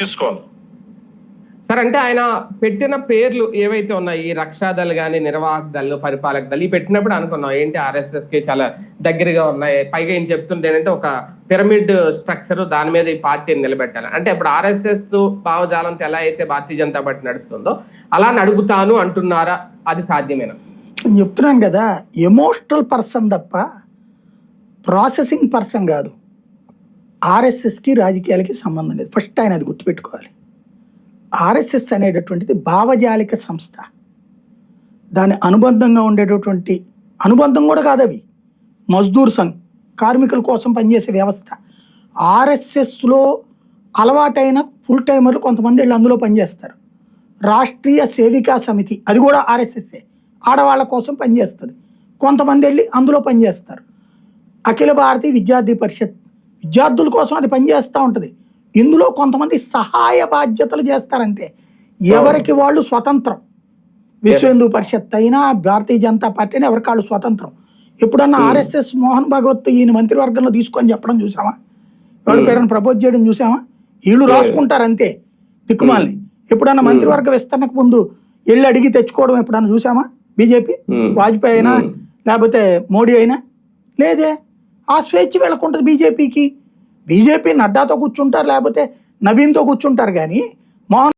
తీసుకోవాలి సార్. అంటే ఆయన పెట్టిన పేర్లు ఏవైతే ఉన్నాయి, ఈ రక్షాదళ్ కానీ, నిర్వాహక దళ్, పరిపాలక దళ్, ఈ పెట్టినప్పుడు అనుకున్నాం ఏంటి RSS కి చాలా దగ్గరగా ఉన్నాయి. పైగా ఏం చెప్తుంటేనంటే ఒక పిరమిడ్ స్ట్రక్చర్, దాని మీద ఈ పార్టీని నిలబెట్టాలి అంటే ఇప్పుడు RSS భావజాలంతో ఎలా అయితే భారతీయ జనతా పార్టీ నడుస్తుందో అలా నడుగుతాను అంటున్నారా? అది సాధ్యమేనా? నేను చెప్తున్నాను కదా, ఎమోషనల్ పర్సన్ తప్ప ప్రాసెసింగ్ పర్సన్ కాదు. RSSకి రాజకీయాలకి సంబంధం లేదు. ఫస్ట్ ఆయన అది గుర్తుపెట్టుకోవాలి. RSS అనేటటువంటిది భావజాలిక సంస్థ. దాని అనుబంధంగా ఉండేటటువంటి అనుబంధం కూడా కాదు, అవి మజ్దూర్ సంఘ్, కార్మికుల కోసం పనిచేసే వ్యవస్థ. RSSలో అలవాటైన ఫుల్ టైమర్లు కొంతమంది వెళ్ళి అందులో పనిచేస్తారు. రాష్ట్రీయ సేవికా సమితి, అది కూడా RSSే, ఆడవాళ్ళ కోసం పనిచేస్తుంది. కొంతమంది వెళ్ళి అందులో పనిచేస్తారు. అఖిల భారతీయ విద్యార్థి పరిషత్, విద్యార్థుల కోసం అది పనిచేస్తూ ఉంటుంది. ఇందులో కొంతమంది సహాయ బాధ్యతలు చేస్తారంతే. ఎవరికి వాళ్ళు స్వతంత్రం. విశ్వ హిందూ పరిషత్ అయినా, భారతీయ జనతా పార్టీ అయినా ఎవరికి వాళ్ళు స్వతంత్రం. ఎప్పుడన్నా RSS మోహన్ భగవత్ ఈయన మంత్రివర్గంలో తీసుకొని చెప్పడం చూసామా? ఎవరి పేరును ప్రపోజ్ చేయడం చూసామా? వీళ్ళు రాసుకుంటారు అంతే దిక్కుమాలని. ఎప్పుడన్నా మంత్రివర్గ విస్తరణకు ముందు వెళ్ళి అడిగి తెచ్చుకోవడం ఎప్పుడన్నా చూసామా? బీజేపీ వాజ్పేయి అయినా లేకపోతే మోడీ అయినా లేదే. ఆ స్వేచ్ఛ వీళ్ళకుంటుంది బీజేపీకి. బీజేపీ నడ్డాతో కూర్చుంటారు, లేకపోతే నవీన్తో కూర్చుంటారు. కానీ మోహన్